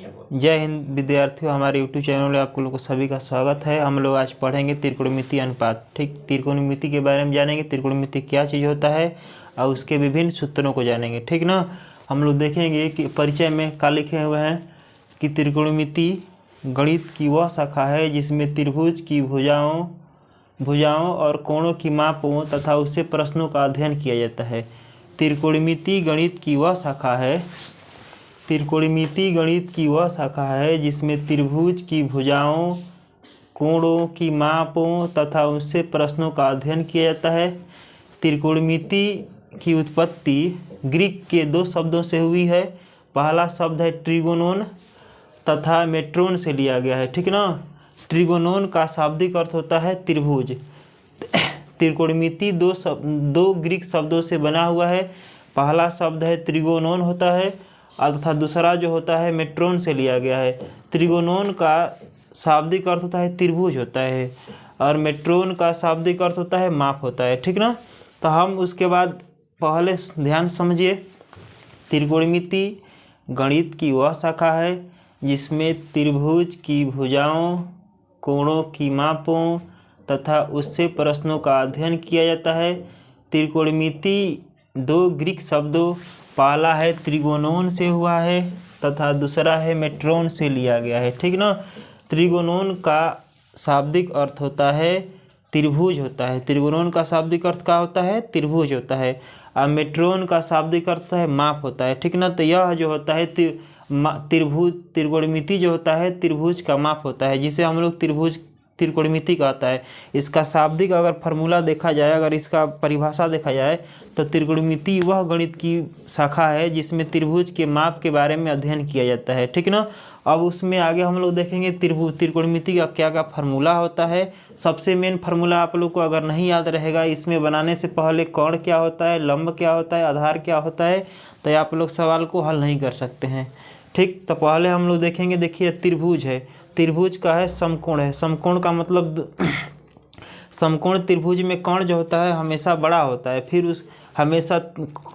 जय हिंद विद्यार्थियों, हमारे YouTube चैनल में आप लोगों को सभी का स्वागत है। हम लोग आज पढ़ेंगे त्रिकोणमितीय अनुपात। ठीक, त्रिकोणमिति के बारे में जानेंगे, त्रिकोणमिति क्या चीज़ होता है और उसके विभिन्न सूत्रों को जानेंगे। ठीक ना, हम लोग देखेंगे कि परिचय में क्या लिखे हुए हैं कि त्रिकोणमिति गणित की वह शाखा है जिसमें त्रिभुज की भुजाओं और कोणों की मापों तथा उससे प्रश्नों का अध्ययन किया जाता है। त्रिकोणमिति गणित की वह शाखा है जिसमें त्रिभुज की भुजाओं, कोणों की मापों तथा उससे प्रश्नों का अध्ययन किया जाता है। त्रिकोणमिति की उत्पत्ति ग्रीक के दो शब्दों से हुई है। पहला शब्द है ट्रिगोनोन तथा मेट्रोन से लिया गया है। ठीक ना, ट्रिगोनोन का शाब्दिक अर्थ होता है त्रिभुज। त्रिकोणमिति दो ग्रीक शब्दों से बना हुआ है। पहला शब्द है त्रिगोनोन होता है तथा दूसरा जो होता है मेट्रोन से लिया गया है। त्रिगोनोन का शाब्दिक अर्थ होता है त्रिभुज होता है और मेट्रोन का शाब्दिक अर्थ होता है माप होता है। ठीक ना, तो हम उसके बाद पहले ध्यान समझिए। त्रिकोणमिति गणित की वह शाखा है जिसमें त्रिभुज की भुजाओं, कोणों की मापों तथा उससे प्रश्नों का अध्ययन किया जाता है। त्रिकोणमिति दो ग्रीक शब्दों, पहला है त्रिगोनोन से हुआ है तथा दूसरा है मेट्रोन से लिया गया है। ठीक ना, त्रिगोनोन का शाब्दिक अर्थ होता है त्रिभुज होता है। त्रिगोनोन का शाब्दिक अर्थ क्या होता है? त्रिभुज होता है। और मेट्रोन का शाब्दिक अर्थ है माप होता है। ठीक ना, तो यह जो होता है त्रिकोणमिति जो होता है त्रिभुज का माप होता है, जिसे हम लोग त्रिकोणमिति कहता है। इसका शाब्दिक अगर फार्मूला देखा जाए, अगर इसका परिभाषा देखा जाए तो त्रिकोणमिति वह गणित की शाखा है जिसमें त्रिभुज के माप के बारे में अध्ययन किया जाता है। ठीक ना, अब उसमें आगे हम लोग देखेंगे त्रिकोणमिति का क्या क्या फार्मूला होता है। सबसे मेन फार्मूला आप लोग को अगर नहीं याद रहेगा, इसमें बनाने से पहले कोण क्या होता है, लंब क्या होता है, आधार क्या होता है, तो आप लोग सवाल को हल नहीं कर सकते हैं। ठीक, तो पहले हम लोग देखेंगे। देखिए, त्रिभुज है, त्रिभुज का है समकोण है। समकोण का मतलब समकोण त्रिभुज में कोण जो होता है हमेशा बड़ा होता है। फिर उस हमेशा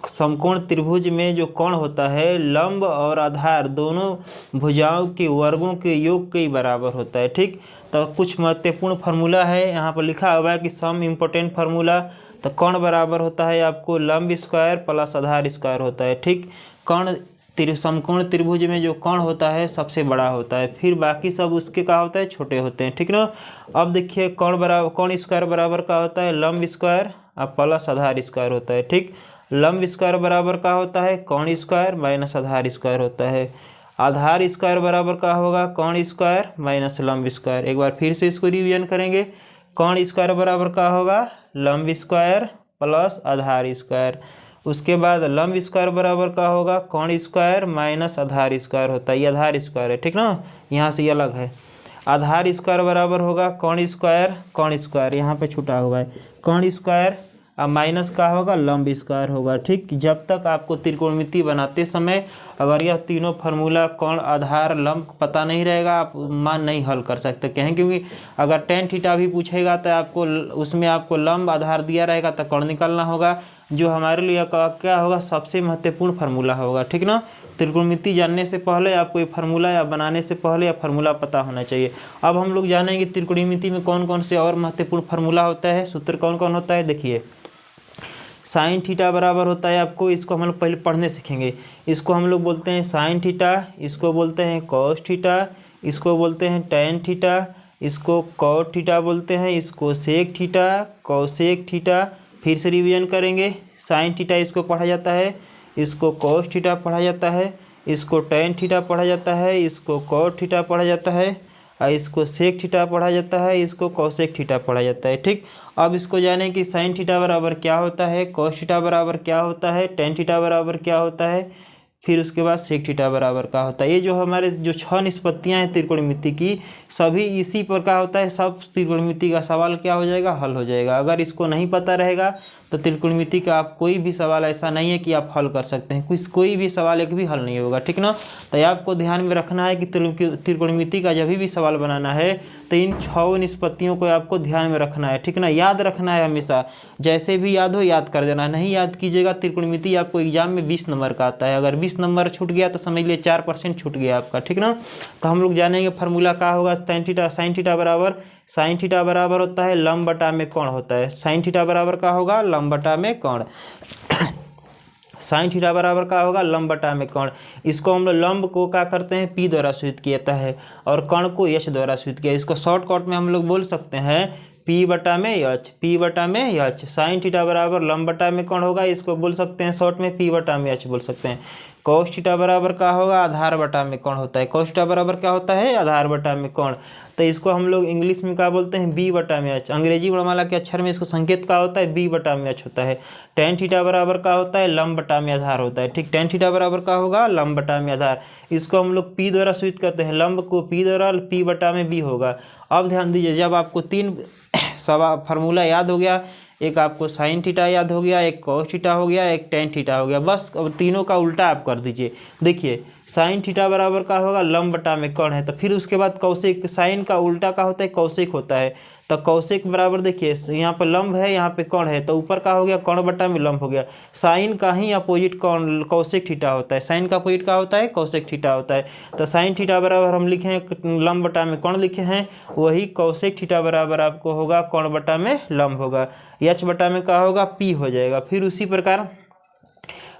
समकोण त्रिभुज में जो कोण होता है लंब और आधार दोनों भुजाओं के वर्गों के योग के बराबर होता है। ठीक, तो कुछ महत्वपूर्ण फार्मूला है यहाँ पर लिखा हुआ है कि सम इम्पोर्टेंट फार्मूला। तो कोण बराबर होता है आपको लंब स्क्वायर प्लस आधार स्क्वायर होता है। ठीक, कोण समकोण त्रिभुज में जो कोण होता है सबसे बड़ा होता है, फिर बाकी सब उसके क्या होता है, छोटे होते हैं। ठीक ना, अब देखिए कोण स्क्वायर बराबर का होता है लंब स्क्वायर और प्लस आधार स्क्वायर होता है। ठीक, लंब स्क्वायर बराबर का होता है कोण स्क्वायर माइनस आधार स्क्वायर होता है। आधार स्क्वायर बराबर का होगा कोण स्क्वायर माइनस लंब स्क्वायर। एक बार फिर से इसको रिवीजन करेंगे। कोण स्क्वायर बराबर का होगा लंब स्क्वायर प्लस आधार स्क्वायर। उसके बाद लंब स्क्वायर बराबर का होगा कोण स्क्वायर माइनस आधार स्क्वायर होता है। ये आधार स्क्वायर है। ठीक ना, यहाँ से ये अलग है। आधार स्क्वायर बराबर होगा कोण स्क्वायर यहाँ पे छूटा हुआ है कोण स्क्वायर और माइनस का होगा लंब स्क्वायर होगा। ठीक, जब तक आपको त्रिकोणमिति बनाते समय अगर यह तीनों फार्मूला कोण आधार लंब पता नहीं रहेगा, आप मान नहीं हल कर सकते कहें, क्योंकि अगर टेन थीटा भी पूछेगा तो आपको उसमें आपको लंब आधार दिया रहेगा तो कोण निकालना होगा, जो हमारे लिए क्या होगा, सबसे महत्वपूर्ण फार्मूला होगा। ठीक ना, त्रिकोणमिति जानने से पहले आपको ये फार्मूला या बनाने से पहले या फार्मूला पता होना चाहिए। अब हम लोग जानेंगे त्रिकोणमिति में कौन कौन से और महत्वपूर्ण फार्मूला होता है, सूत्र कौन कौन होता है। देखिए, साइन थीटा बराबर होता है आपको, इसको हम लोग पहले पढ़ने सीखेंगे। इसको हम लोग बोलते हैं साइन थीटा, इसको बोलते हैं कॉस थीटा, इसको बोलते हैं टेन थीटा, इसको कॉट थीटा बोलते हैं, इसको सेक थीटा, कॉसेक थीटा। फिर से रिवीजन करेंगे। साइन थीटा इसको पढ़ा जाता है, इसको कॉस थीटा पढ़ा जाता है, इसको टेन थीटा पढ़ा जाता है, इसको कॉट थीटा पढ़ा जाता है और इसको सेक थीटा पढ़ा जाता है, इसको कॉसेक थीटा पढ़ा जाता है। ठीक, अब इसको जाने कि साइन थीटा बराबर क्या होता है, कॉस थीटा बराबर क्या होता है, टेन थीटा बराबर क्या होता है, फिर उसके बाद सेक थीटा बराबर का होता है। ये जो हमारे जो 6 निष्पत्तियाँ हैं त्रिकोणमिति की, सभी इसी पर क्या होता है, सब त्रिकोणमिति का सवाल क्या हो जाएगा, हल हो जाएगा। अगर इसको नहीं पता रहेगा तो त्रिकोणमिति का आप कोई भी सवाल ऐसा नहीं है कि आप हल कर सकते हैं, कोई भी सवाल एक भी हल नहीं होगा, ठीक ना। तो ये आपको ध्यान में रखना है कि त्रिकोणमिति का जब भी सवाल बनाना है तो इन 6 निष्पत्तियों को आपको ध्यान में रखना है, ठीक ना, याद रखना है हमेशा, जैसे भी याद हो याद कर देना, नहीं याद कीजिएगा त्रिकोणमिति आपको एग्जाम में 20 नंबर का आता है, अगर 20 नंबर छूट गया तो समझ लिए 4% छूट गया आपका, ठीक ना। तो हम लोग जानेंगे फार्मूला क्या होगा, साइन थीटा बराबर होता है लंब बटा में कोण होता है, साइन थीटा बराबर क्या होगा, लंब बटा में कोण साइन थीटा बराबर क्या होगा, लंब बटा में कोण। इसको हम लोग लंब को क्या करते हैं, P द्वारा सूचित किया जाता है और कोण को H द्वारा सूचित किया, इसको शॉर्टकट में हम लोग बोल सकते हैं P बटा में H, साइन थीटा बराबर लंब बटा में कोण होगा, इसको बोल सकते हैं शॉर्ट में P बटा में H बोल सकते हैं। कॉस थीटा बराबर क्या होगा, आधार बटा में कोण होता है, कॉस थीटा बराबर क्या होता है, आधार बटा में कोण। तो इसको हम लोग इंग्लिश में क्या बोलते हैं, B बटा में H, अंग्रेजी वर्णमाला के अक्षर में इसको संकेत क्या होता है, B बटा में H होता है। टेन थीटा बराबर क्या होता है, लंब बटा में आधार होता है, ठीक, टेन थीटा बराबर क्या होगा, लंब बटा में आधार, इसको हम लोग P द्वारा सूचित करते हैं, लंब को P द्वारा, P बटा में B होगा। अब ध्यान दीजिए, जब आपको 3 फार्मूला याद हो गया, एक आपको साइन थीटा याद हो गया, एक कॉस थीटा हो गया, एक टेन थीटा हो गया, बस अब तीनों का उल्टा आप कर दीजिए। देखिए साइन थीटा बराबर क्या होगा, लंब बटा में कोण है, तो फिर उसके बाद कौशिक, साइन का उल्टा क्या होता है, कौशिक होता है, तो कौशिक बराबर देखिए यहाँ पर लंब है, यहाँ पे कोण है, तो ऊपर का हो गया कोण बटा में लंब हो गया। साइन का ही अपोजिट कोण कौशिक थीटा होता है, साइन का अपोजिट का होता है, कौशिक थीटा होता है। तो साइन थीटा बराबर हम लिखे हैं लंब बटा में कोण लिखे हैं, वही कौशिक थीटा बराबर आपको होगा कोण बटा में लंब होगा, H बटा में क्या होगा, P हो जाएगा। फिर उसी प्रकार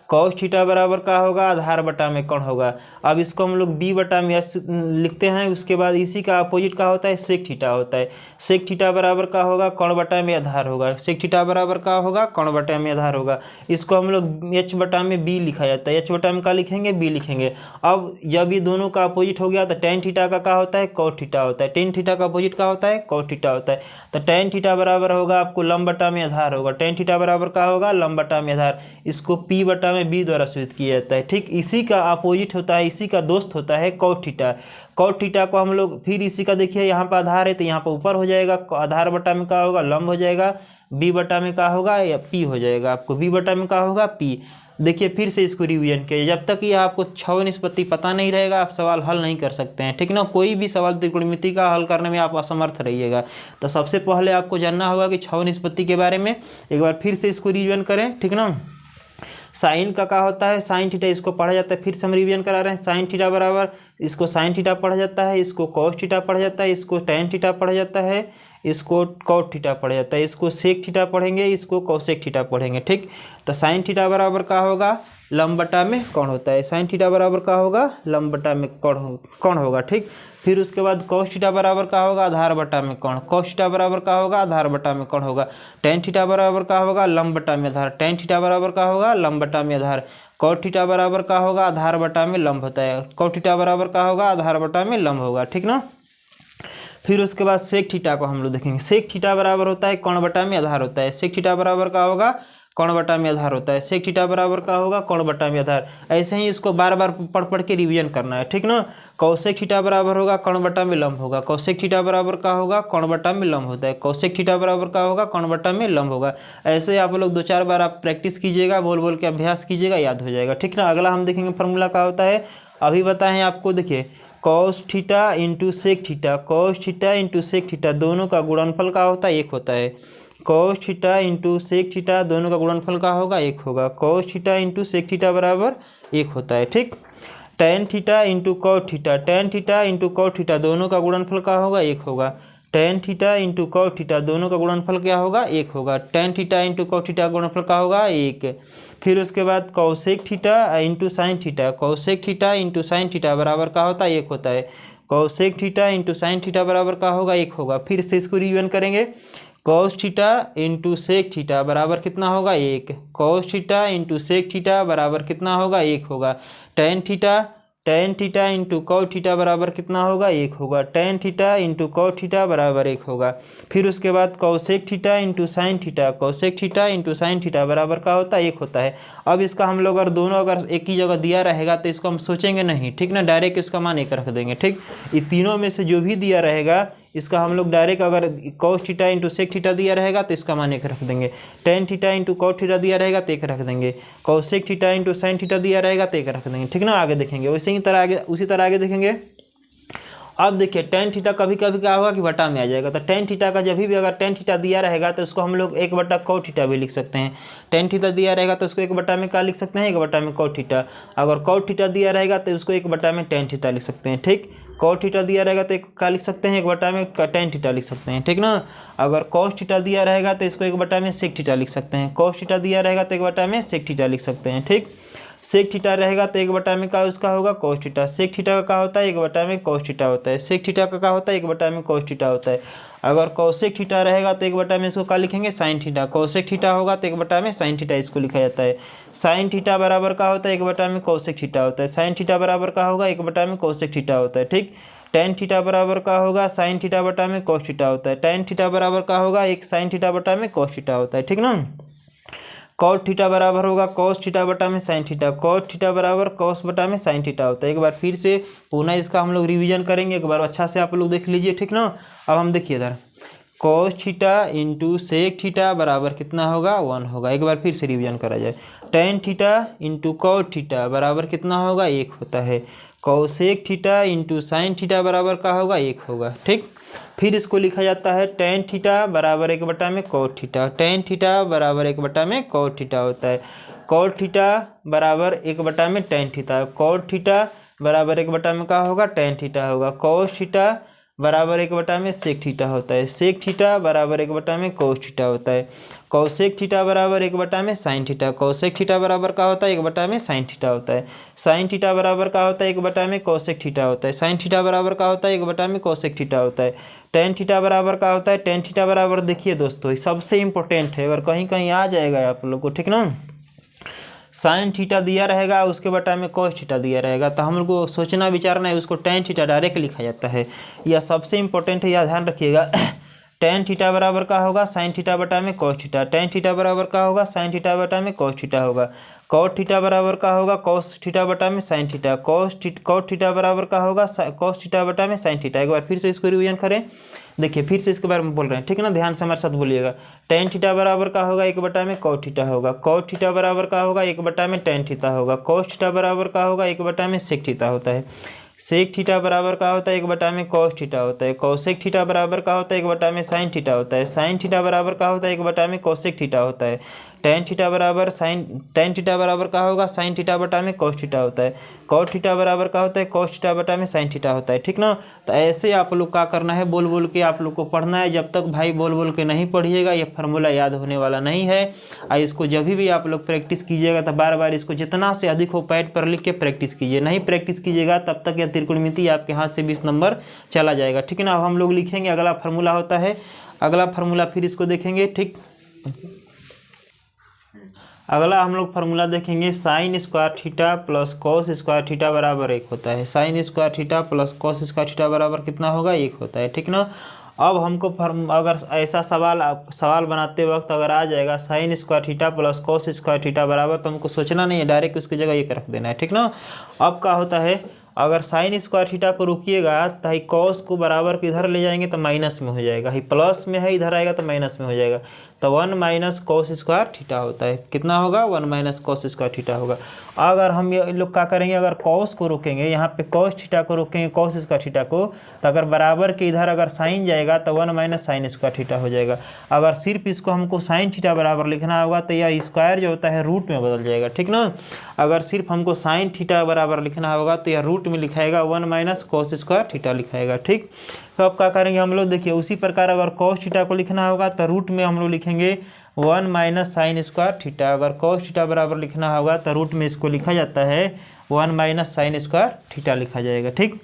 कॉस थीटा बराबर क्या होगा, आधार बटा में कोण होगा। अब इसको हम लोग B बटा में S लिखते हैं, उसके बाद इसी का अपोजिट क्या होता है, सेक थीटा होता है, सेक थीटा बराबर क्या होगा, कोण बटा में आधार होगा, सेक थीटा बराबर क्या होगा, कोण बटा में आधार होगा। इसको हम लोग H बटा में B लिखा जाता है, H बटा में क्या लिखेंगे, B लिखेंगे। अब जब ये दोनों का अपोजिट हो गया तो टेन थीटा का क्या होता है, कॉट थीटा होता है, टेन थीटा का अपोजिट क्या होता है, कॉट थीटा होता है। तो टेन थीटा बराबर होगा आपको लंब बटा में आधार होगा, टेन थीटा बराबर क्या होगा, लंब बटा में आधार, इसको P बटा में B द्वारा सूचित किया जाता है, ठीक। इसी का अपोजिट होता है, इसी का दोस्त होता है कॉट थीटा। कॉट थीटा को हम लोग फिर इसी का देखिए यहाँ पर आधार है तो यहाँ पर ऊपर हो जाएगा, आधार बटा में क्या होगा, लंब हो जाएगा, B बटा में क्या होगा, या P हो जाएगा, आपको B बटा में क्या होगा, P। देखिए फिर से इसको रिवीजन किया, जब तक ये आपको 6 निष्पत्ति पता नहीं रहेगा आप सवाल हल नहीं कर सकते हैं, ठीक ना। कोई भी सवाल त्रिकोणमिति का हल करने में आप असमर्थ रहिएगा। तो सबसे पहले आपको जानना होगा कि 6 निष्पत्ति के बारे में, एक बार फिर से इसको रिवीजन करें, ठीक ना। साइन का क्या होता है, साइन थीटा, इसको पढ़ा जाता है, फिर से हम रिवीजन करा रहे हैं। साइन थीटा बराबर, इसको साइन थीटा पढ़ा जाता है, इसको कॉस थीटा पढ़ा जाता है, इसको टेन थीटा पढ़ा जाता है, इसको कॉट थीटा पढ़ा जाता है, इसको सेक थीटा पढ़ेंगे, इसको कॉसेक थीटा पढ़ेंगे, ठीक। तो साइन थीटा बराबर क्या होगा, लंब बटा में कोण होता है, साइन थीटा बराबर क्या होगा, लंब बटा में कोण होगा, ठीक। फिर उसके बाद कॉस थीटा बराबर क्या होगा, आधार बटा में कोण, कॉस थीटा बराबर क्या होगा, आधार बटा में कोण होगा। टेन थीटा बराबर क्या होगा, लंब बटा में आधार, टेन थीटा बराबर क्या होगा, लंब बटा में आधार। कॉट थीटा बराबर क्या होगा, आधार बटा में लंब होता है, कॉट थीटा बराबर क्या होगा, आधार बटा में लंब होगा, ठीक ना। फिर उसके बाद सेक थीटा को हम लोग देखेंगे, सेक थीटा बराबर होता है कोण बटा में आधार होता है, सेक थीटा बराबर क्या होगा, कोण बटा में आधार होता है, सेक थीटा बराबर क्या होगा, कोण बटा में आधार। ऐसे ही इसको बार बार पढ़ के रिवीजन करना है, ठीक ना। कौशिक थीटा बराबर होगा कोण बटा में लंब होगा, कौशिक थीटा बराबर क्या होगा, कोण बटा में लंब होता है, कौशिक थीटा बराबर क्या होगा, कोण बटा में लंब होगा। ऐसे आप लोग 2-4 बार आप प्रैक्टिस कीजिएगा, बोल बोल के अभ्यास कीजिएगा, याद हो जाएगा, ठीक ना। अगला हम देखेंगे फार्मूला क्या होता है, अभी बताएं आपको, देखिए cos theta into sec theta, cos theta into sec theta दोनों का गुणनफल क्या होता है, 1 होता है। Cos theta into sec theta दोनों का गुणनफल क्या होगा, 1 होगा। Cos theta into sec theta बराबर 1 होता है, ठीक। Tan theta into cot theta, tan theta into cot theta दोनों का गुणनफल क्या होगा, 1 होगा। Tan theta into cot theta दोनों का गुणनफल क्या होगा, 1 होगा। Tan theta into cot theta गुणनफल क्या होगा, 1। फिर उसके बाद cosec theta into sine theta, cosec theta into sine theta बराबर क्या होता है, 1 होता है। Cosec theta into sine theta बराबर क्या होगा, 1 होगा। फिर से इसको रिवीजन करेंगे, cos theta into sec theta बराबर कितना होगा, 1। Cos theta into sec theta बराबर कितना होगा, 1 होगा। Tan theta into cot theta बराबर कितना होगा, 1 होगा। Tan theta into cot theta बराबर 1 होगा। फिर उसके बाद cosec theta into sine theta, cosec theta into sine theta बराबर क्या होता है, 1 होता है। अब इसका हम लोग अगर दोनों अगर एक ही जगह दिया रहेगा तो इसको हम सोचेंगे नहीं, ठीक ना, डायरेक्ट इसका मान 1 रख देंगे, ठीक। ये तीनों में से जो भी दिया रहेगा इसका हम लोग डायरेक्ट अगर cos theta into sec theta दिया रहेगा तो इसका मान 1 रख देंगे, tan theta into cot theta दिया रहेगा तो 1 रख देंगे, cosec theta into sine theta दिया रहेगा तो 1 रख देंगे, ठीक ना। आगे देखेंगे उसी तरह आगे देखेंगे। अब देखिए tan थीटा कभी कभी क्या होगा कि बटा में आ जाएगा, तो tan थीटा का जब भी अगर tan थीटा दिया रहेगा तो उसको हम लोग 1/cot थीटा भी लिख सकते हैं। tan थीटा दिया रहेगा तो उसको 1 में क्या लिख सकते हैं, 1 cot थीटा। अगर cot थीटा दिया रहेगा तो उसको 1 में tan थीटा लिख सकते हैं, ठीक। cot थीटा दिया रहेगा तो क्या लिख सकते हैं, 1 में tan थीटा लिख सकते हैं, ठीक ना। अगर cos थीटा दिया रहेगा तो इसको 1 में sec थीटा लिख सकते हैं, cos थीटा दिया रहेगा तो 1 में sec थीटा लिख सकते हैं, ठीक। सेक थीटा रहेगा तो 1 में क्या उसका होगा cos थीटा, सेक थीटा का क्या होता है 1 में cos थीटा होता है, सेक थीटा का क्या होता है 1 में cos थीटा होता है। अगर cosec थीटा रहेगा तो 1 में इसको क्या लिखेंगे sin थीटा, cosec थीटा होगा तो 1 में sin थीटा इसको लिखा जाता है। sin थीटा बराबर का होता है 1 में cosec थीटा होता है, sin थीटा बराबर का होगा 1 में cosec थीटा होता है, ठीक। tan थीटा बराबर का होगा sin थीटा बटा में cos थीटा होता है, tan थीटा बराबर का होगा 1 sin थीटा बटा में cos थीटा होता है, ठीक ना। cot थीटा बराबर होगा cos थीटा बटा में sin थीटा, cot थीटा बराबर cos बटा में sin थीटा होता है। एक बार फिर से पुनः इसका हम लोग रिवीजन करेंगे, एक बार अच्छा से आप लोग देख लीजिए, ठीक ना। अब हम देखिए इधर cos theta into sec theta बराबर कितना होगा 1 होगा। एक बार फिर से रिवीजन करा जाए, tan theta into cot theta बराबर कितना होगा 1 होता है, cosec theta into sin theta बराबर का होगा 1 होगा, ठीक। फिर इसको लिखा जाता है tan थीटा बराबर 1 में cot थीटा, tan थीटा बराबर 1 में cot थीटा होता है, cot थीटा बराबर 1 में tan थीटा, cot थीटा बराबर 1 में क्या होगा tan थीटा होगा, cos थीटा बराबर 1 में sec थीटा होता है, sec थीटा बराबर 1 में cos थीटा होता है, cosec थीटा बराबर 1 में sin थीटा, cosec थीटा बराबर का होता है 1 में sin थीटा होता है, sin थीटा बराबर का होता है 1 में cosec थीटा होता है, sin थीटा बराबर का होता है 1 में cosec थीटा होता है, tan थीटा बराबर का होता है tan थीटा बराबर देखिए दोस्तों सबसे इंपॉर्टेंट है, अगर कहीं कहीं आ जाएगा आप लोग को, ठीक ना। साइन थीटा दिया रहेगा उसके बटा में cos थीटा दिया रहेगा, तो हम लोग को सोचना विचारना है, उसको tan थीटा डायरेक्ट लिखा जाता है, यह सबसे इंपॉर्टेंट है, यह ध्यान रखिएगा। tan थीटा बराबर का होगा sin थीटा बटा में cos थीटा, tan थीटा बराबर का होगा sin थीटा बटा में cos थीटा होगा, cot थीटा बराबर का होगा cos थीटा बटा में sin थीटा, cot थीटा बराबर का होगा cos थीटा बटा में sin थीटा। एक बार फिर से इसको रिवीजन करें, देखिए फिर से इसके बारे में बोल रहे हैं, ठीक है ना, ध्यान से हमारे साथ बोलिएगा। tan थीटा बराबर का होगा 1 में cot थीटा होगा, cot थीटा बराबर का होगा 1 में tan थीटा होगा, cos थीटा बराबर का होगा 1 में sec थीटा होता है, sec थीटा बराबर का होता है 1 में cos थीटा होता है, cosec थीटा बराबर का होता है 1 में sin थीटा होता है, sin थीटा बराबर का होता है 1 में cosec थीटा होता है, tan थीटा बराबर का होगा sin थीटा बटा में cos थीटा होता है, cot थीटा बराबर का होता है cos थीटा बटा में sin थीटा होता है, ठीक ना। तो ऐसे आप लोग क्या करना है, बोल बोल के आप लोग को पढ़ना है, जब तक भाई बोल बोल के नहीं पढ़िएगा ये फार्मूला याद होने वाला नहीं है। इसको जब भी आप लोग प्रैक्टिस कीजिएगा तो बार बार इसको जितना से अधिक हो पैड पर लिख के प्रैक्टिस कीजिए, नहीं प्रैक्टिस कीजिएगा तब तक यह त्रिकोणमिति आपके हाथ से 20 नंबर चला जाएगा, ठीक है ना। अब हम लोग लिखेंगे अगला फार्मूला होता है, अगला फार्मूला फिर इसको देखेंगे, ठीक। अगला हम लोग फार्मूला देखेंगे sine square theta plus cos square theta बराबर 1 होता है, sine square theta plus cos square theta बराबर कितना होगा 1 होता है, ठीक ना। अब हमको अगर ऐसा सवाल बनाते वक्त अगर आ जाएगा sine square theta plus cos square theta बराबर, तो हमको सोचना नहीं है, डायरेक्ट उसकी जगह 1 रख देना है, ठीक ना। अब क्या होता है, अगर साइन स्क्वायर थीटा को रोकिएगा तो ही कॉस को बराबर के इधर ले जाएंगे तो माइनस में हो जाएगा, ही प्लस में है इधर आएगा तो माइनस में हो जाएगा, तो 1 माइनस कॉस स्क्वायर थीटा होता है, कितना होगा 1 माइनस कॉस स्क्वायर थीटा होगा। अगर हम ये लोग क्या करेंगे, अगर कॉस को रोकेंगे यहाँ पे कॉस थीटा को रोकेंगे कॉस स्क्वायर थीटा को, तो अगर बराबर के इधर अगर साइन जाएगा तो 1 माइनस साइन स्क्वायर थीटा हो जाएगा। अगर सिर्फ इसको हमको साइन थीटा बराबर लिखना होगा तो यह स्क्वायर जो होता है रूट में बदल जाएगा, ठीक ना। अगर सिर्फ हमको साइन थीटा बराबर लिखना होगा तो यह रूट में लिखाएगा 1 माइनस कॉस स्क्वायर थीटा लिखाएगा, ठीक। तो अब क्या करेंगे हम लोग, देखिए उसी प्रकार अगर कॉस थीटा को लिखना होगा तो रूट में हम लोग लिखेंगे 1 माइनस साइन स्क्वायर थीटा, अगर कॉस थीटा बराबर लिखना होगा तो रूट में इसको लिखा जाता है 1 माइनस साइन स्क्वायर थीटा लिखा जाएगा, ठीक।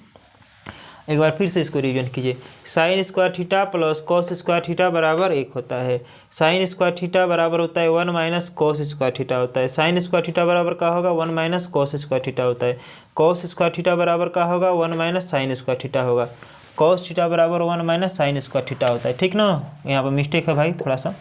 एक बार फिर से इसको रिवीजन कीजिए, sine square theta plus cos square theta बराबर 1 होता है, साइन स्क्वायर थीटा बराबर होता है 1 माइनस कॉस स्क्वायर थीटा होता है, साइन स्क्वायर थीटा बराबर का होगा 1 माइनस कॉस स्क्वायर थीटा होता है, कॉस स्क्वायर थीटा बराबर का होगा 1 माइनस साइन स्क्वायर थीटा होगा, कॉस थीटा बराबर 1 माइनस साइन स्क्वायर थीटा होता है, ठीक ना। यहाँ पर मिस्टेक है भाई थोड़ा सा,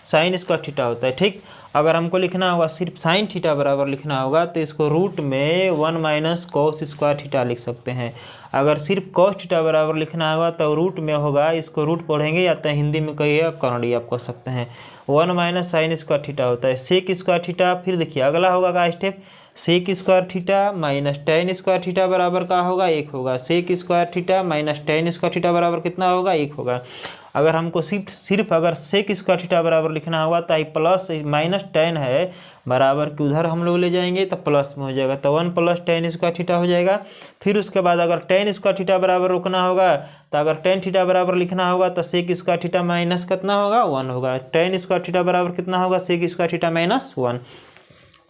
साइन स्क्वायर थीटा होता है, ठीक। अगर हमको लिखना होगा सिर्फ साइन थीटा बराबर लिखना होगा तो इसको रूट में 1 माइनस कॉस स्क्वायर थीटा लिख सकते हैं। अगर सिर्फ कॉस थीटा बराबर लिखना होगा तो रूट में होगा, इसको रूट पढ़ेंगे या तो हिंदी में कहिए कॉनडी आप कह सकते हैं, 1 माइनस साइन स्क्वायर थीटा होता है सेक स्क्वायर थीटा। फिर देखिए अगला होगा का step, sec square theta minus tan square theta बराबर का होगा 1 होगा। Sec square theta minus tan square theta बराबर कितना होगा 1 होगा। अगर हमको सिर्फ अगर सेक स्क्वायर थीटा बराबर लिखना होगा तो प्लस माइनस टेन है बराबर कि उधर हम लोग ले जाएंगे तो प्लस में हो जाएगा, तो 1 प्लस टेन स्क्वायर थीटा हो जाएगा। फिर उसके बाद अगर टेन स्क्वायर थीटा बराबर रोकना होगा तो अगर टेन थीटा बराबर लिखना होगा तो सेक स्क्वायर थीटा माइनस कितना होगा 1 होगा। टेन स्क्वायर थीटा बराबर कितना होगा सेक स्क्वायर थीटा माइनस 1।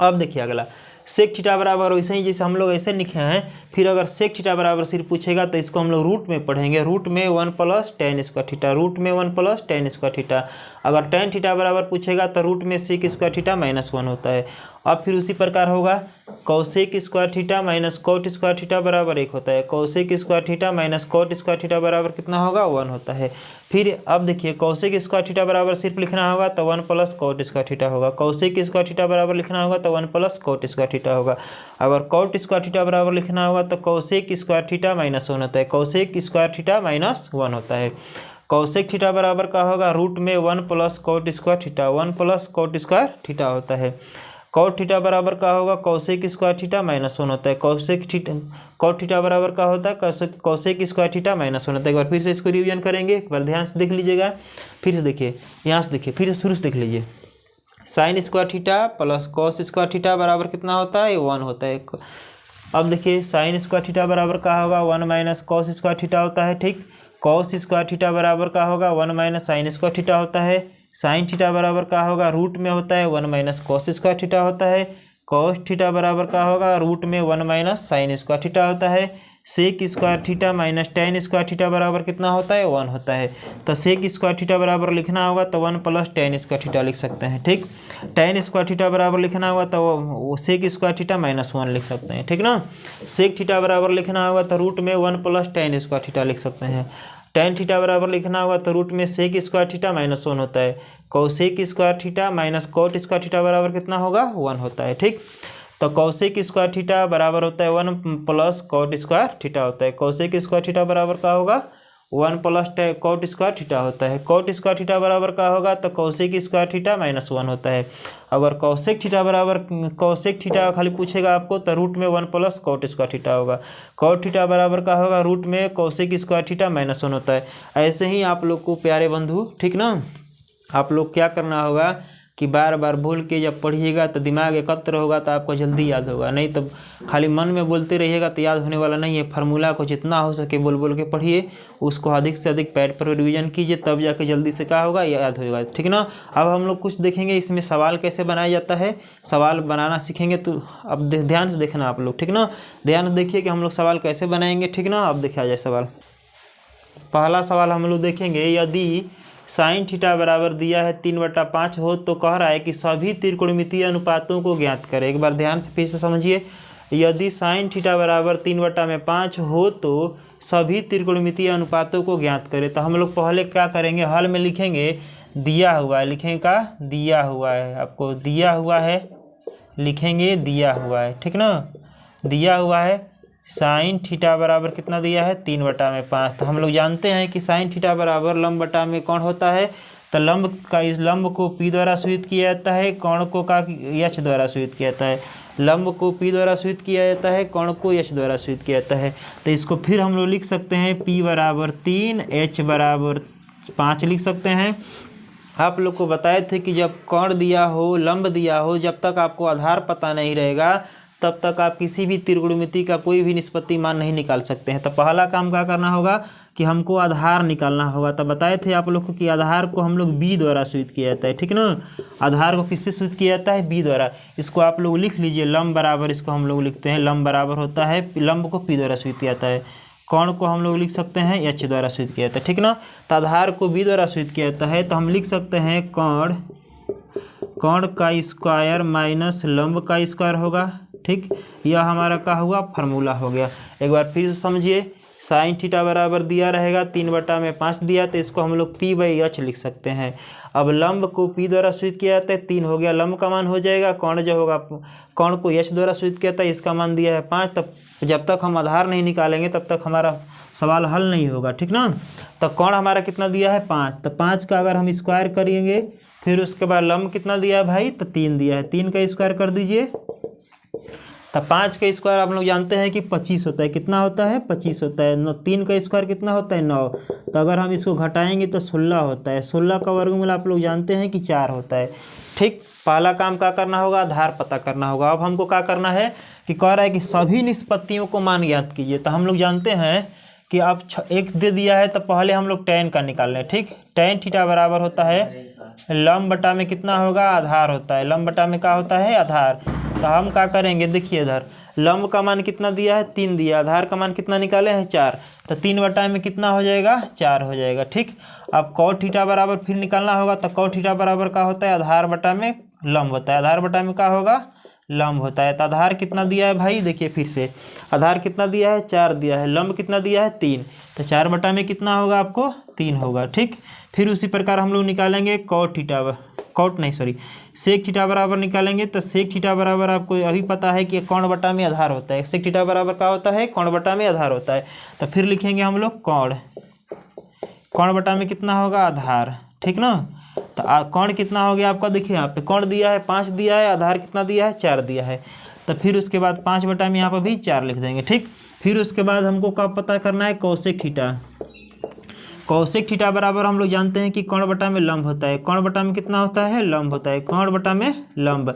अब देखिए अगला सेक थीटा बराबर वैसे ही जैसे हम लोग ऐसे लिखे हैं, फिर अगर सेक थीटा बराबर सिर्फ पूछेगा तो इसको हम लोग रूट में पढ़ेंगे, रूट में 1 plus tan square theta, root में 1 प्लस टेन स्क्वायर थीटा। अगर टेन थीटा बराबर पूछेगा तो रूट में सेक स्क्वायर थीटा माइनस 1 होता है। अब फिर उसी प्रकार होगा cosec square theta minus cot square theta बराबर 1 होता है। Cosec square theta minus cot square theta बराबर कितना होगा 1 होता है। फिर अब देखिए कौसेक स्क्वायर थीटा बराबर सिर्फ लिखना होगा तो 1 प्लस कॉट स्क्वायर थीटा होगा। कौसेक स्क्वायर थीटा बराबर लिखना होगा तो 1 प्लस कॉट स्क्वायर थीटा होगा। अगर कॉट स्क्वायर थीटा बराबर लिखना होगा तो कौसेक स्क्वायर थीटा माइनस 1 होता है। कौसेक स्क्वायर थीटा माइनस 1 होता है। कौसेक थीटा बराबर का होगा रूट में 1 plus cot square theta, 1 plus cot square theta होता है। कॉट थीटा बराबर का होगा कौसेक स्क्वायर थीटा माइनस 1 होता है। कॉट थीटा बराबर का होता है कौसेक स्क्वायर थीटा माइनस 1 होता है। एक बार फिर से इसको रिवीजन करेंगे, एक बार ध्यान से देख लीजिएगा। फिर से देखिए यहाँ से देखिए, फिर से शुरू से देख लीजिए। Sine square theta plus cos square theta बराबर कितना होता है 1 होता है। अब देखिए साइन स्क्वायर थीटा बराबर का होगा 1 माइनस कॉस स्क्वायर थीटा होता है, ठीक। कॉस स्क्वायर थीटा बराबर का होगा 1 माइनस साइन स्क्वायर थीटा होता है। साइन थीटा बराबर का होगा रूट में होता है 1 माइनस कॉस स्क्वायर थीटा होता है। कॉस थीटा बराबर का होगा रूट में 1 माइनस साइन स्क्वायर थीटा होता है। Sec square theta minus tan square theta बराबर कितना होता है 1 होता है। तो सेक स्क्वायर थीटा बराबर लिखना होगा तो 1 प्लस टेन स्क्वायर थीटा लिख सकते हैं, ठीक। टेन स्क्वायर थीटा बराबर लिखना होगा तो वो सेक स्क्वायर थीटा माइनस 1 लिख सकते हैं, ठीक ना। सेक थीटा बराबर लिखना होगा तो रूट में 1 प्लस टेन स्क्वायर थीटा लिख सकते हैं। टेन थीटा बराबर लिखना होगा तो रूट में सेक स्क्वायर थीटा माइनस 1 होता है। Cosec square theta minus cot square theta बराबर कितना होगा 1 होता है, ठीक। तो कौसेक स्क्वायर थीटा बराबर होता है 1 प्लस कॉट स्क्वायर थीटा होता है। कौसेक स्क्वायर थीटा बराबर का होगा 1 प्लस कॉट स्क्वायर थीटा होता है। कॉट स्क्वायर थीटा बराबर का होगा तो कौसेक स्क्वायर थीटा माइनस 1 होता है। अगर कौसेक थीटा बराबर कौसेक थीटा खाली पूछेगा आपको तो रूट में 1 प्लस कॉट स्क्वायर थीटा होगा। कॉट थीटा बराबर का होगा रूट में कौसेक स्क्वायर थीटा माइनस 1 होता है। ऐसे ही आप लोग को प्यारे बंधु, ठीक ना, आप लोग क्या करना होगा कि बार बार बोल के जब पढ़िएगा तो दिमाग एकत्र होगा तो आपको जल्दी याद होगा, नहीं तो खाली मन में बोलते रहिएगा तो याद होने वाला नहीं है। फार्मूला को जितना हो सके बोल बोल के पढ़िए, उसको अधिक से अधिक पैड पर रिवीजन कीजिए, तब जाके जल्दी से क्या होगा याद होगा, ठीक ना। अब हम लोग कुछ देखेंगे इसमें सवाल कैसे बनाया जाता है, सवाल बनाना सीखेंगे। तो अब ध्यान से देखना आप लोग, ठीक ना, ध्यान से देखिए कि हम लोग सवाल कैसे बनाएंगे, ठीक ना। अब देखा जाए सवाल, पहला सवाल हम लोग देखेंगे, यदि साइन थीटा बराबर दिया है 3/5 हो तो कह रहा है कि सभी त्रिकोणमितीय अनुपातों को ज्ञात करें। एक बार ध्यान से फिर से समझिए, यदि साइन थीटा बराबर 3/5 हो तो सभी त्रिकोणमितीय अनुपातों को ज्ञात करें। तो हम लोग पहले क्या करेंगे, हल में लिखेंगे दिया हुआ है, लिखेंगे का दिया हुआ है, आपको दिया हुआ है लिखेंगे दिया हुआ है, ठीक ना। दिया हुआ है साइन थीटा बराबर कितना दिया है 3/5। तो हम लोग जानते हैं कि साइन थीटा बराबर लंब बटा में कौन होता है, तो लंब को पी द्वारा सूचित किया जाता है, कोण को का एच द्वारा सूचित किया जाता है। लंब को पी द्वारा सूचित किया जाता है, कोण को एच द्वारा सूचित किया जाता है। तो इसको फिर हम लोग लिख सकते हैं पी बराबर 3 एच बराबर 5 लिख सकते हैं। आप लोग को बताए थे कि जब कोण दिया हो, लंब दिया हो, जब तक आपको आधार पता नहीं रहेगा तब तक आप किसी भी त्रिकोणमिति का कोई भी निष्पत्ति मान नहीं निकाल सकते हैं। तो पहला काम क्या करना होगा कि हमको आधार निकालना होगा। तो बताए थे आप लोग को कि आधार को हम लोग बी द्वारा सूचित किया जाता है, ठीक ना। आधार को किससे सूचित किया जाता है, बी द्वारा। इसको आप लोग लिख लीजिए, लंब बराबर, इसको हम लोग लिखते हैं लंब बराबर होता है, लंब को पी द्वारा सूचित किया जाता है, कोण को हम लोग लिख सकते हैं एच द्वारा सूचित किया जाता है, ठीक ना। तो आधार को बी द्वारा सूचित किया जाता है, तो हम लिख सकते हैं कोण का स्क्वायर माइनस लंब का स्क्वायर होगा, ठीक। यह हमारा क्या हुआ, फार्मूला हो गया। एक बार फिर से समझिए, साइन थीटा बराबर दिया रहेगा 3/5 दिया, तो इसको हम लोग P/h लिख सकते हैं। अब लंब को P द्वारा सूचित किया जाता है, 3 हो गया, लंब का मान हो जाएगा, कोण जो होगा कोण को h द्वारा सूचित किया था, इसका मान दिया है 5। तब जब तक हम आधार नहीं निकालेंगे तब तक हमारा सवाल हल नहीं होगा, ठीक ना। तो कोण हमारा कितना दिया है 5, तो 5 का अगर हम स्क्वायर करेंगे, फिर उसके बाद लंब कितना दिया है भाई, तो 3 दिया है, 3 का स्क्वायर कर दीजिए। तो 5 का स्क्वायर आप लोग जानते हैं कि 25 होता है, कितना होता है 25 होता है। 3 का स्क्वायर कितना होता है 9, तो अगर हम इसको घटाएंगे तो 16 होता है। 16 का वर्गमूल आप लोग जानते हैं कि 4 होता है, ठीक। पहला काम क्या करना होगा, आधार पता करना होगा। अब हमको क्या करना है कि कह रहा है कि सभी निष्पत्तियों को मान ज्ञात कीजिए। तो हम लोग जानते हैं कि अब 1 दे दिया है, तो पहले हम लोग tan का निकाल लें, ठीक। tan थीटा बराबर होता है लंब बटा में कितना होगा, आधार होता है, लंब बटा में क्या होता है, आधार। तो हम क्या करेंगे, देखिए इधर लंब का मान कितना दिया है 3 दिया, आधार का मान कितना निकाले हैं 4, तो 3 बटा में कितना हो जाएगा 4 हो जाएगा, ठीक। अब cot थीटा बराबर फिर निकालना होगा, तो cot थीटा बराबर क्या होता है, आधार बटा में लंब होता है, आधार बटा में क्या होगा, लंब होता है। तो आधार कितना दिया है भाई, देखिए फिर से आधार कितना दिया है 4 दिया है, लंब कितना दिया है 3, तो 4 बटा में कितना होगा आपको 3 होगा, ठीक। फिर उसी प्रकार हम लोग निकालेंगे सेक थीटा बराबर निकालेंगे। तो सेक थीटा बराबर आपको अभी पता है कि कोण बटा में आधार होता है, सेक थीटा बराबर क्या होता है, कोण बटा में आधार होता है। तो फिर लिखेंगे हम लोग कोण बटा में कितना होगा, आधार, ठीक ना। तो कोण कितना हो गया आपका, देखिए यहाँ पे कोण दिया है 5 दिया है, आधार कितना दिया है 4 दिया है। तो फिर उसके बाद 5 बटा में यहाँ पर भी 4 लिख देंगे, ठीक। फिर उसके बाद हमको क्या पता करना है, कोसेक थीटा बराबर हम लोग जानते हैं कि कोण बटा में लंब होता है, कोण बटा में कितना होता है, लंब होता है, कोण बटा में लंब।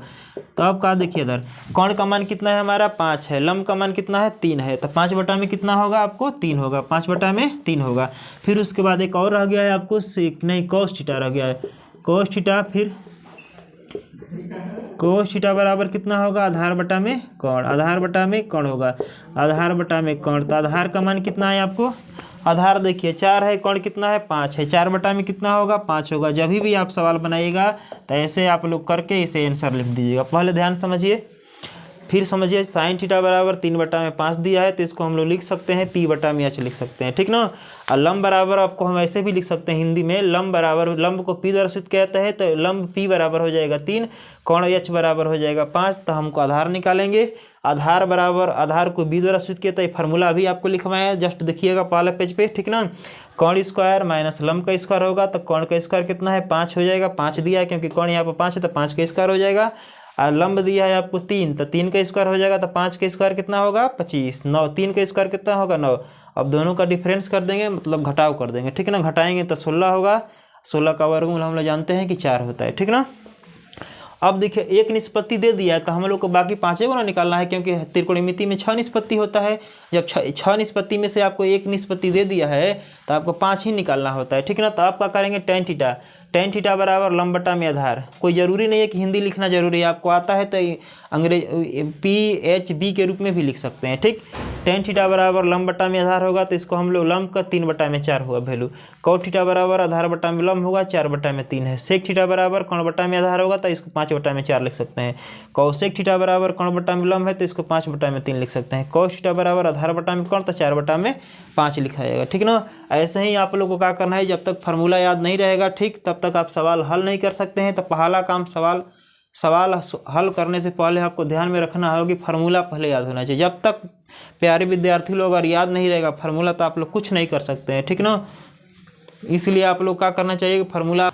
तो अब क्या देखिए इधर कोण का मान कितना है हमारा 5 है, लंब का मान कितना है 3 है, तो 5 बटा में कितना होगा आपको 3 होगा, 5 बटा में 3 होगा। फिर उसके बाद एक और रह गया है आपको सेक नहीं cos थीटा रह गया है, cos थीटा। फिर cos थीटा बराबर कितना होगा, आधार बटा में कोण, आधार बटा में कोण होगा, आधार बटा में कोण। तो आधार का मान कितना है आपको, आधार देखिए 4 है, कोण कितना है 5 है, 4 बटा में कितना होगा 5 होगा। जब भी आप सवाल बनाइएगा तो ऐसे आप लोग करके इसे आंसर लिख दीजिएगा। पहले ध्यान समझिए, फिर समझिए साइन थीटा बराबर 3/5 दिया है, तो इसको हम लोग लिख सकते हैं P/h लिख सकते हैं, ठीक ना। और लंब बराबर आपको हम ऐसे भी लिख सकते हैं हिंदी में, लंब बराबर लंब को P द्वारा सूचित किया जाता है, तो लंब P बराबर हो जाएगा 3, कोण h बराबर हो जाएगा 5। तो हमको आधार निकालेंगे, आधार बराबर आधार को B द्वारा सूचित किया था, ये फार्मूला अभी आपको लिखवाया, जस्ट देखिएगा पहले पेज पे, ठीक ना। कोण स्क्वायर माइनस लंब का स्क्वायर होगा, तो कोण का स्क्वायर कितना है 5 हो जाएगा, 5 दिया है क्योंकि कोण यहाँ पर 5 है, तो 5 का स्क्वायर हो जाएगा। और लंब दिया है आपको 3, तो 3 का स्क्वायर हो जाएगा, तो 5 का स्क्वायर कितना होगा 25, 9 3 का स्क्वायर कितना होगा 9। अब दोनों का डिफरेंस कर देंगे, मतलब घटाव कर देंगे, ठीक है ना। घटाएंगे तो 16 होगा, 16 का वर्गमूल हम लोग जानते हैं कि 4 होता है, ठीक ना। अब देखिए एक निष्पत्ति दे दिया है, तो हम लोग को बाकी 5 को ना निकालना है, क्योंकि त्रिकोणमिति में 6 निष्पत्ति होता है। जब 6 निष्पत्ति में से आपको एक निष्पत्ति दे दिया है तो आपको 5 ही निकालना होता है, ठीक है ना। तो आप क्या करेंगे, tan थीटा बराबर लंब बटा में आधार। कोई ज़रूरी नहीं है कि हिंदी लिखना जरूरी है, आपको आता है तो अंग्रेज PHB के रूप में भी लिख सकते हैं, ठीक। tan थीटा बराबर लंब बटा में आधार होगा, तो इसको हम लोग लंब का 3/4 हुआ वैल्यू। cot थीटा बराबर आधार बटा में लंब होगा, 4/3 है। सेक थीटा बराबर कोण बटा में आधार होगा, तो इसको 5/4 लिख सकते हैं। कौसेक थीटा बराबर कोण बटा में लंब है, तो इसको 5/3 लिख सकते हैं। cos थीटा बराबर आधार बटा में कोण, तो 4/5 लिखा जाएगा, ठीक ना। ऐसे ही आप लोग को क्या करना है, जब तक फार्मूला याद नहीं रहेगा, ठीक, तब तक आप सवाल हल नहीं कर सकते हैं। तो पहला काम सवाल हल करने से पहले आपको ध्यान में रखना होगा कि फार्मूला पहले याद होना चाहिए। जब तक प्यारे विद्यार्थी लोग अगर याद नहीं रहेगा फार्मूला, तो आप लोग कुछ नहीं कर सकते हैं, ठीक ना। इसलिए आप लोग क्या करना चाहिए कि फार्मूला।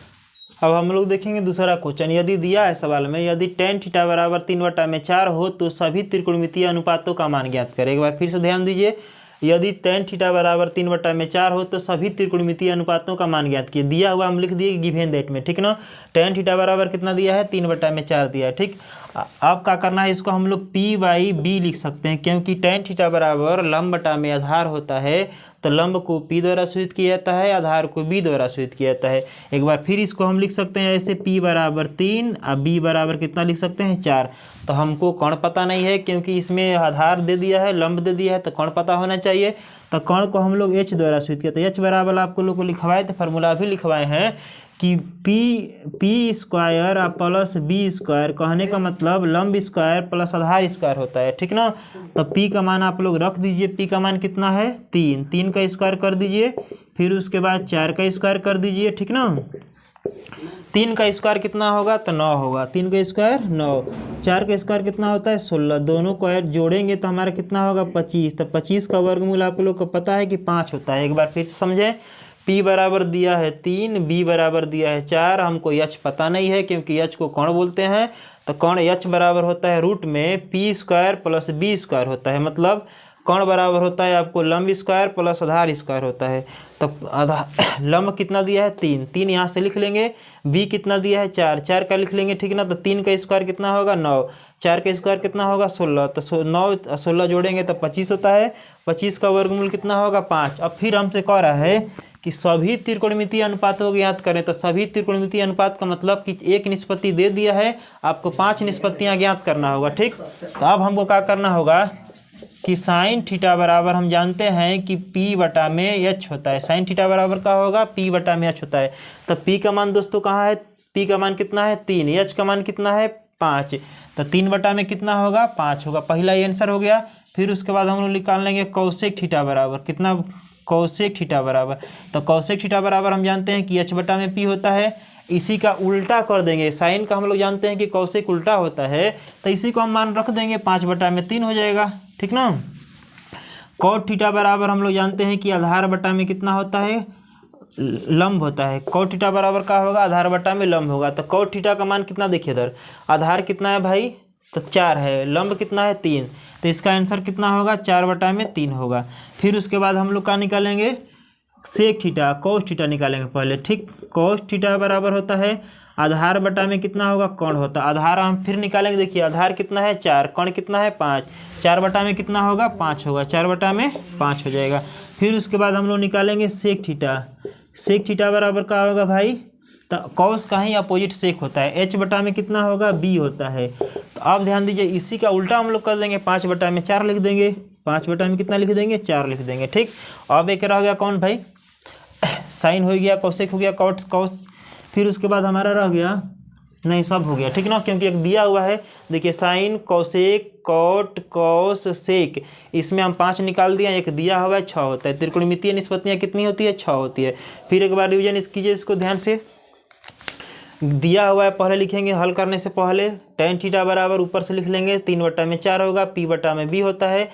अब हम लोग देखेंगे दूसरा क्वेश्चन। यदि दिया है सवाल में, यदि tan थीटा बराबर 3/4 हो तो सभी त्रिकोणमितीय अनुपातों का मान ज्ञात करें। एक बार फिर से ध्यान दीजिए, यदि tan थीटा बराबर 3/4 हो तो सभी त्रिकोणमितीय अनुपातों का मान ज्ञात किए। दिया हुआ हम लिख दिए गिवन दैट में, ठीक ना। tan थीटा बराबर कितना दिया है 3/4 दिया है, ठीक। अब क्या करना है, इसको हम लोग P/B लिख सकते हैं, क्योंकि tan थीटा बराबर लंब बटा में आधार होता है, तो लंब को P द्वारा सूचित किया जाता है, आधार को B द्वारा सूचित किया जाता है। एक बार फिर इसको हम लिख सकते हैं ऐसे, P बराबर 3 और B बराबर कितना लिख सकते हैं 4। तो हमको कोण पता नहीं है, क्योंकि इसमें आधार दे दिया है, लंब दे दिया है, तो कोण पता होना चाहिए। तो कोण को हम लोग H द्वारा सूचित किया, तो H बराबर आपको लोग को लिखवाए, तो फार्मूला भी लिखवाए हैं कि P square plus B square, कहने का मतलब लंब स्क्वायर प्लस आधार स्क्वायर होता है, ठीक ना। तो पी का मान आप लोग रख दीजिए, पी का मान कितना है 3, 3 का स्क्वायर कर दीजिए, फिर उसके बाद 4 का स्क्वायर कर दीजिए, ठीक ना। 3 का स्क्वायर कितना होगा तो 9 होगा, 3 का स्क्वायर 9, 4 का स्क्वायर कितना होता है 16, दोनों को ऐड जोड़ेंगे तो हमारा कितना होगा 25। तो 25 का वर्गमूल आप लोग को पता है कि 5 होता है। एक बार फिर से समझें, P बराबर दिया है 3, B बराबर दिया है 4, हमको H पता नहीं है क्योंकि H को कौन बोलते हैं। तो कौन H बराबर होता है रूट में P square plus B square होता है, मतलब कौन बराबर होता है आपको लंब स्क्वायर प्लस आधार स्क्वायर होता है। तो आधार लंब कितना दिया है 3, 3 यहाँ से लिख लेंगे, B कितना दिया है 4, 4 का लिख लेंगे, ठीक ना। तो 3 का स्क्वायर कितना होगा 9, 4 का स्क्वायर कितना होगा 16, तो 9 16 जोड़ेंगे तो 25 होता है। 25 का वर्गमूल कितना होगा 5। अब फिर हमसे कह रहा है कि सभी त्रिकोणमितीय अनुपातों को ज्ञात करें। तो सभी त्रिकोणमितीय अनुपात का मतलब कि एक निष्पत्ति दे दिया है, आपको 5 निष्पत्तियाँ ज्ञात करना होगा, ठीक। तो अब हमको क्या करना होगा कि साइन थीटा बराबर हम जानते हैं कि P बटा में H होता है। साइन थीटा बराबर क्या होगा P बटा में H होता है। तो P का मान दोस्तों कहाँ है, P का मान कितना है 3, H का मान कितना है 5, तो 3 बटा में कितना होगा 5 होगा। पहला ये आंसर हो गया। फिर उसके बाद हम लोग निकाल लेंगे कौशिक थीटा बराबर कितना, कौशिक थीटा बराबर, तो कौशिक थीटा बराबर हम जानते हैं कि H बटा में P होता है। इसी का उल्टा कर देंगे, साइन का हम लोग जानते हैं कि कौशिक उल्टा होता है, तो इसी को हम मान रख देंगे 5 बटा में 3 हो जाएगा, ठीक ना। कॉट थीटा बराबर हम लोग जानते हैं कि आधार बटा में कितना होता है लंब होता है। कॉट थीटा बराबर क्या होगा आधार बटा में लंब होगा। तो कॉट थीटा का मान कितना देखिए इधर, आधार कितना है भाई तो 4 है, लंब कितना है 3, तो इसका आंसर कितना होगा 4 बटा में 3 होगा। फिर उसके बाद हम लोग क्या निकालेंगे सेक थीटा, कोस थीटा निकालेंगे पहले, ठीक। कोस थीटा बराबर होता है आधार बटा में कितना होगा कौन होता है, आधार हम फिर निकालेंगे। देखिए आधार कितना है 4, कौन कितना है 5, 4 बटा में कितना होगा 5 होगा, 4 बटा में 5 हो जाएगा। फिर उसके बाद हम लोग निकालेंगे सेक थीटा, सेक थीटा बराबर क्या होगा भाई, तो कॉस का ही अपोजिट सेक होता है, H बटा में कितना होगा B होता है। तो अब ध्यान दीजिए इसी का उल्टा हम लोग कर देंगे, 5 बटा में 4 लिख देंगे, 5 बटा में कितना लिख देंगे 4 लिख देंगे, ठीक। अब एक रह गया कौन भाई साइन हो गया, कौशिक हो गया, कॉट कॉस। फिर उसके बाद हमारा रह गया नहीं सब हो गया, ठीक ना, क्योंकि एक दिया हुआ है। देखिए sine cosec cot cos sec, इसमें हम 5 निकाल दिया, एक दिया हुआ है 6 होता है। त्रिकोणमितीय निष्पत्तियाँ कितनी होती है 6 होती है। फिर एक बार रिविजन इस कीजिए इसको ध्यान से, दिया हुआ है पहले लिखेंगे हल करने से पहले, टेन थीटा बराबर ऊपर से लिख लेंगे 3 बटा में 4 होगा, P बटा में B होता है।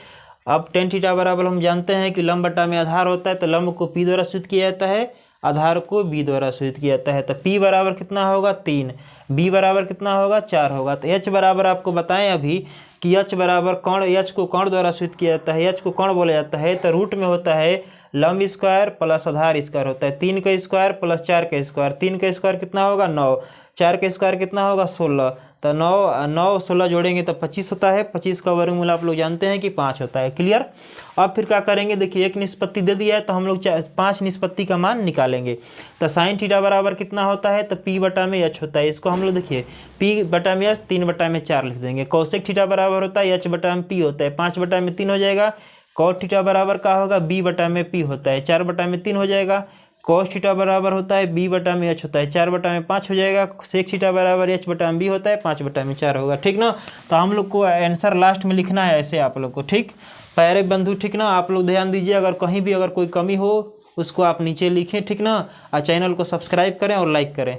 अब टेन थीटा बराबर हम जानते हैं कि लंब बटा में आधार होता है, तो लंब को P द्वारा सूचित किया जाता है, आधार को B द्वारा सूचित किया जाता है। तो P बराबर कितना होगा 3, B बराबर कितना होगा 4 होगा। तो H बराबर आपको बताएं अभी कि H बराबर कौन, H को कौन द्वारा सूचित किया जाता है, H को कौन बोला जाता है, तो रूट में होता है लंब स्क्वायर प्लस आधार स्क्वायर होता है। 3 का स्क्वायर प्लस 4 का स्क्वायर, 3 का स्क्वायर कितना होगा 9, 4 का स्क्वायर कितना होगा 16, तो 9 16 जोड़ेंगे तो 25 होता है। 25 का वर्गमूल आप लोग जानते हैं कि 5 होता है, क्लियर। अब फिर क्या करेंगे, देखिए एक निष्पत्ति दे दिया है तो हम लोग 5 निष्पत्ति का मान निकालेंगे। तो साइन थीटा बराबर कितना होता है, तो P बटा में H होता है। इसको हम लोग देखिए P बटा में H 3 बटा में 4 लिख देंगे। कौशिक थीटा बराबर होता है H बटा में P होता है, 5 बटा में 3 हो जाएगा। कॉट थीटा बराबर क्या होगा B बटा में P होता है, 4 बटा में 3 हो जाएगा। कॉस थीटा बराबर होता है B बटा में H होता है, 4 बटा में 5 हो जाएगा। सेक थीटा बराबर H बटा में B होता है, 5 बटा में 4 होगा, ठीक ना। तो हम लोग को आंसर लास्ट में लिखना है ऐसे आप लोग को, ठीक प्यारे बंधु, ठीक ना। आप लोग ध्यान दीजिए, अगर कहीं भी अगर कोई कमी हो उसको आप नीचे लिखें, ठीक ना। और चैनल को सब्सक्राइब करें और लाइक करें।